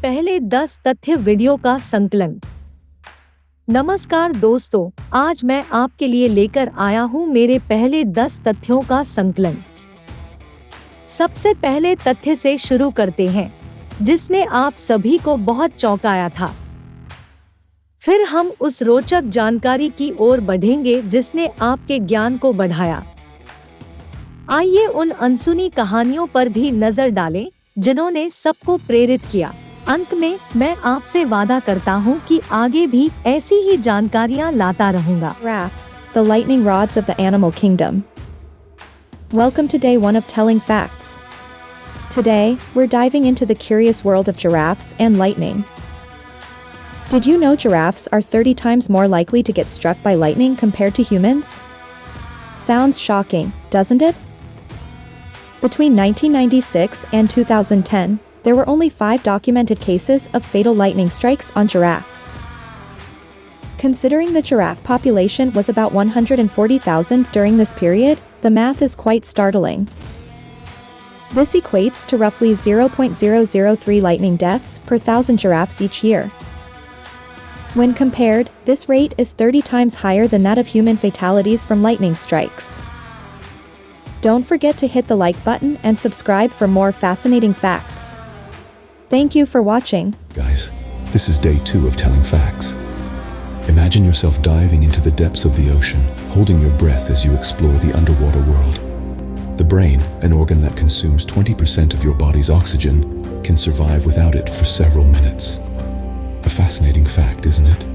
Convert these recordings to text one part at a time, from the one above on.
पहले 10 तथ्य वीडियो का संकलन। नमस्कार दोस्तों, आज मैं आपके लिए लेकर आया हूं मेरे पहले 10 तथ्यों का संकलन। सबसे पहले तथ्य से शुरू करते हैं जिसने आप सभी को बहुत चौंकाया था। फिर हम उस रोचक जानकारी की ओर बढ़ेंगे जिसने आपके ज्ञान को बढ़ाया। आइए उन अनसुनी कहानियों पर भी नजर डालें जिन्होंने सबको प्रेरित किया। अंत में मैं आपसे वादा करता हूँ कि आगे भी ऐसी ही जानकारियाँ लाता रहूँगा। Giraffes, the lightning rods of the animal kingdom. Welcome to day 1 of Telling Facts. Today, we're diving into the curious world of giraffes and lightning. Did you know giraffes are 30 times more likely to get struck by lightning compared to humans? Sounds shocking, doesn't it? Between 1996 and 2010, there were only 5 documented cases of fatal lightning strikes on giraffes. Considering the giraffe population was about 140,000 during this period, the math is quite startling. This equates to roughly 0.003 lightning deaths per 1,000 giraffes each year. When compared, this rate is 30 times higher than that of human fatalities from lightning strikes. Don't forget to hit the like button and subscribe for more fascinating facts. Thank you for watching. Guys, this is day 2 of Telling Facts. Imagine yourself diving into the depths of the ocean, holding your breath as you explore the underwater world. The brain, an organ that consumes 20% of your body's oxygen, can survive without it for several minutes. A fascinating fact, isn't it?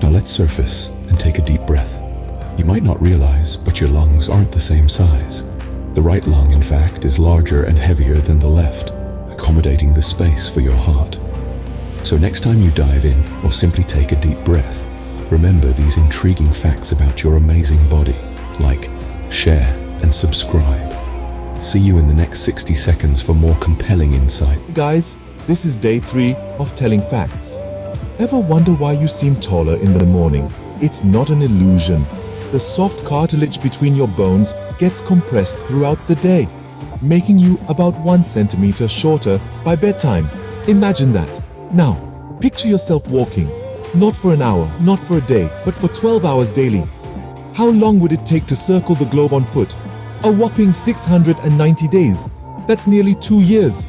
Now let's surface and take a deep breath. You might not realize, but your lungs aren't the same size. The right lung, in fact, is larger and heavier than the left, accommodating the space for your heart. So next time you dive in or simply take a deep breath, remember these intriguing facts about your amazing body. Like, share, and subscribe. See you in the next 60 seconds for more compelling insight. Hey guys, this is day 3 of Telling Facts. Ever wonder why you seem taller in the morning? It's not an illusion. The soft cartilage between your bones gets compressed throughout the day, making you about 1 centimeter shorter by bedtime. Imagine that. Now, picture yourself walking, not for an hour, not for a day, but for 12 hours daily. How long would it take to circle the globe on foot? A whopping 690 days. That's nearly 2 years.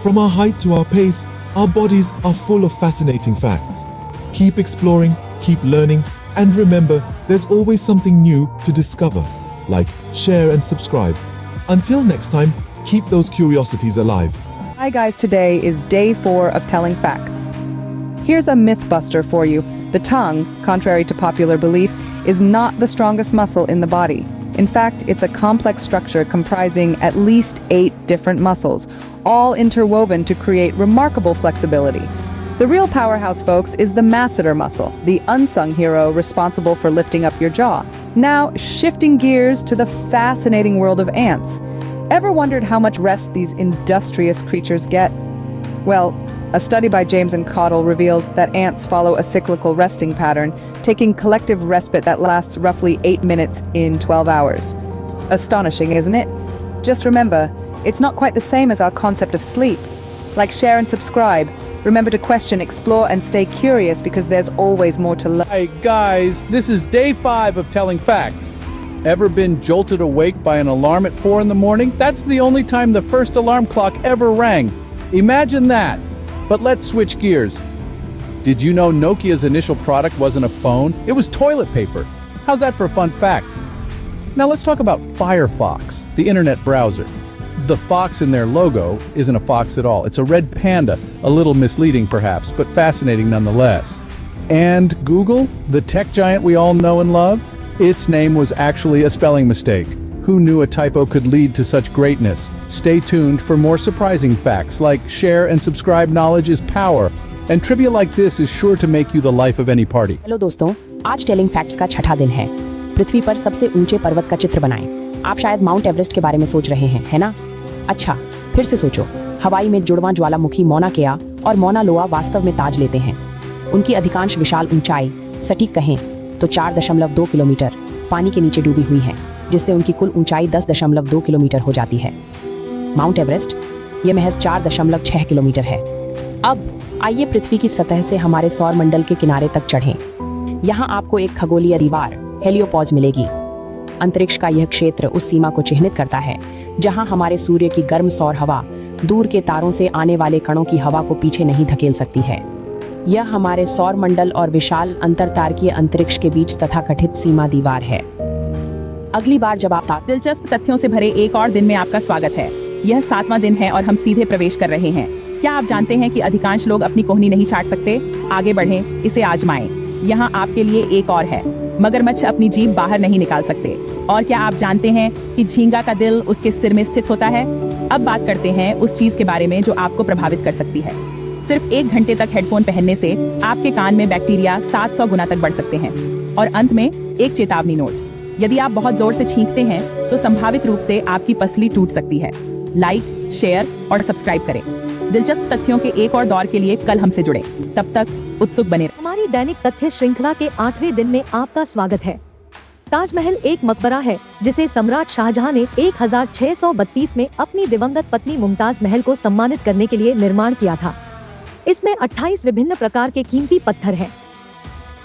From our height to our pace, our bodies are full of fascinating facts. Keep exploring, keep learning, and remember, there's always something new to discover. Like, share, and subscribe. Until next time, keep those curiosities alive. Hi guys, today is day 4 of Telling Facts. Here's a myth buster for you. The tongue, contrary to popular belief, is not the strongest muscle in the body. In fact, it's a complex structure comprising at least 8 different muscles, all interwoven to create remarkable flexibility. The real powerhouse, folks, is the masseter muscle, the unsung hero responsible for lifting up your jaw. Now, shifting gears to the fascinating world of ants. Ever wondered how much rest these industrious creatures get? Well, a study by James and Cottle reveals that ants follow a cyclical resting pattern, taking collective respite that lasts roughly 8 minutes in 12 hours. Astonishing, isn't it? Just remember, it's not quite the same as our concept of sleep. Like, share, and subscribe. Remember to question, explore, and stay curious because there's always more to learn. Hey guys, this is day 5 of Telling Facts. Ever been jolted awake by an alarm at 4 in the morning? That's the only time the first alarm clock ever rang. Imagine that. But let's switch gears. Did you know Nokia's initial product wasn't a phone? It was toilet paper. How's that for a fun fact? Now let's talk about Firefox, the internet browser. The fox in their logo isn't a fox at all. It's a red panda, a little misleading perhaps, but fascinating nonetheless. And Google, the tech giant we all know and love? Its name was actually a spelling mistake. Who knew a typo could lead to such greatness? Stay tuned for more surprising facts like share and subscribe. Knowledge is power, and trivia like this is sure to make you the life of any party. Hello दोस्तों, आज telling facts का छठा दिन है। पृथ्वी पर सबसे ऊंचे पर्वत का चित्र बनाएं। आप शायद माउंट एवरेस्ट के बारे में सोच रहे हैं, है ना? अच्छा, फिर से सोचो। हवाई में जुड़वां ज्वालामुखी मौना केआ और मौना लोआ वास्तव में ताज लेते हैं। उनकी अधिकांश विशाल ऊंचाई, सटीक कहें तो 4.2 किलोमीटर पानी के नीचे डूबी हुई है, जिससे उनकी कुल ऊंचाई 10.2 किलोमीटर हो जाती है। माउंट एवरेस्ट ये महज 4.6 किलोमीटर है। अब आइए पृथ्वी की सतह से हमारे सौर मंडल के किनारे तक चढ़ें। यहाँ आपको एक खगोलीय दीवार हेलियोपॉज मिलेगी। अंतरिक्ष का यह क्षेत्र उस सीमा को चिह्नित करता है जहाँ हमारे सूर्य की गर्म सौर हवा दूर के तारों से आने वाले कणों की हवा को पीछे नहीं धकेल सकती है। यह हमारे सौर मंडल और विशाल अंतरतारकीय अंतरिक्ष के बीच तथाकथित सीमा दीवार है। अगली बार जब आप दिलचस्प तथ्यों से भरे एक और दिन में आपका स्वागत है। यह 7वां दिन है और हम सीधे प्रवेश कर रहे हैं। क्या आप जानते हैं कि अधिकांश लोग अपनी कोहनी नहीं छाट सकते? आगे बढ़ें, इसे आजमाएं। यहाँ आपके लिए एक और है। मगरमच्छ अपनी जीभ बाहर नहीं निकाल सकते। और क्या आप जानते हैं कि झींगा का दिल उसके सिर में स्थित होता है? अब बात करते हैं उस चीज के बारे में जो आपको प्रभावित कर सकती है। सिर्फ 1 घंटे तक हेडफोन पहनने से आपके कान में बैक्टीरिया 700 गुना तक बढ़ सकते हैं। और अंत में एक चेतावनी नोट, यदि आप बहुत जोर से छींकते हैं तो संभावित रूप से आपकी पसली टूट सकती है। लाइक, शेयर और सब्सक्राइब करें। दिलचस्प तथ्यों के एक और दौर के लिए कल हमसे जुड़े। तब तक उत्सुक बने रहें। हमारी दैनिक तथ्य श्रृंखला के 8वें दिन में आपका स्वागत है। ताजमहल एक मकबरा है जिसे सम्राट शाहजहां ने 1632 में अपनी दिवंगत पत्नी मुमताज महल को सम्मानित करने के लिए निर्माण किया था। इसमें 28 विभिन्न प्रकार के कीमती पत्थर हैं।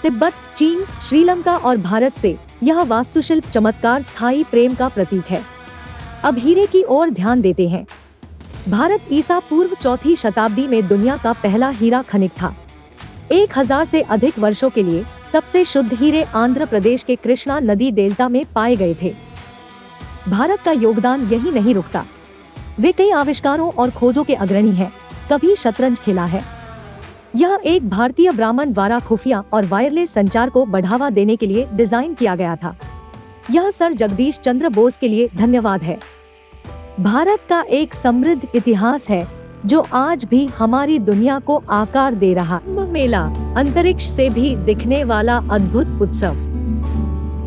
तिब्बत, चीन, श्रीलंका और भारत से यह वास्तुशिल्प चमत्कार स्थायी प्रेम का प्रतीक है। अब हीरे की ओर ध्यान देते हैं। भारत ईसा पूर्व 4वीं शताब्दी में दुनिया का पहला हीरा खनिक था। 1000 से अधिक वर्षों के लिए सबसे शुद्ध हीरे आंध्र प्रदेश के कृष्णा नदी डेल्टा में पाए गए थे। भारत का योगदान यही नहीं रुकता। वे कई आविष्कारों और खोजों के अग्रणी हैं। कभी शतरंज खेला है। यह एक भारतीय ब्राह्मण द्वारा खुफिया और वायरलेस संचार को बढ़ावा देने के लिए डिजाइन किया गया था। यह सर जगदीश चंद्र बोस के लिए धन्यवाद है। भारत का एक समृद्ध इतिहास है जो आज भी हमारी दुनिया को आकार दे रहा। कुंभ मेला, अंतरिक्ष से भी दिखने वाला अद्भुत उत्सव।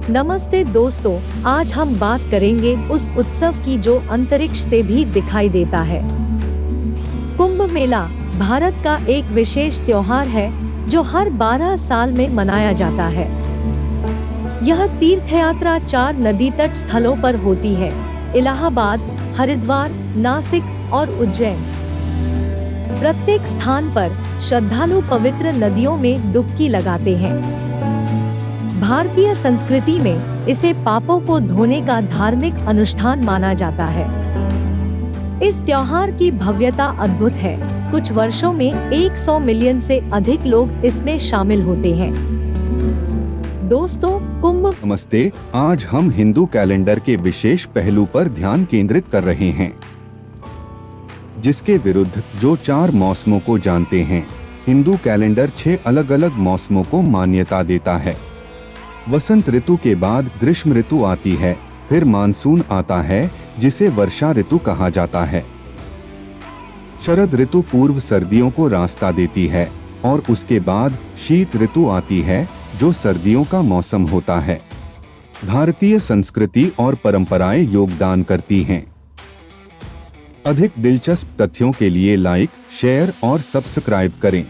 नमस्ते दोस्तों, आज हम बात करेंगे उस उत्सव की जो अंतरिक्ष से भी दिखाई देता है। कुंभ मेला भारत का एक विशेष त्योहार है जो हर 12 साल में मनाया जाता है। यह तीर्थयात्रा 4 नदी तट स्थलों पर होती है: इलाहाबाद, हरिद्वार, नासिक और उज्जैन। प्रत्येक स्थान पर श्रद्धालु पवित्र नदियों में डुबकी लगाते हैं। भारतीय संस्कृति में इसे पापों को धोने का धार्मिक अनुष्ठान माना जाता है। इस त्योहार की भव्यता अद्भुत है। कुछ वर्षों में 100 मिलियन से अधिक लोग इसमें शामिल होते हैं। दोस्तों, कुंभ। नमस्ते, आज हम हिंदू कैलेंडर के विशेष पहलू पर ध्यान केंद्रित कर रहे हैं, जिसके विरुद्ध जो 4 मौसमों को जानते हैं। हिंदू कैलेंडर 6 अलग अलग मौसमों को मान्यता देता है। वसंत ऋतु के बाद ग्रीष्म ऋतु आती है, फिर मानसून आता है जिसे वर्षा ऋतु कहा जाता है। शरद ऋतु पूर्व सर्दियों को रास्ता देती है और उसके बाद शीत ऋतु आती है जो सर्दियों का मौसम होता है। भारतीय संस्कृति और परंपराएं योगदान करती हैं। अधिक दिलचस्प तथ्यों के लिए लाइक, शेयर और सब्सक्राइब करें।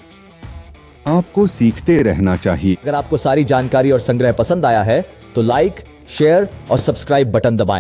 आपको सीखते रहना चाहिए। अगर आपको सारी जानकारी और संग्रह पसंद आया है तो लाइक, शेयर और सब्सक्राइब बटन दबाएं।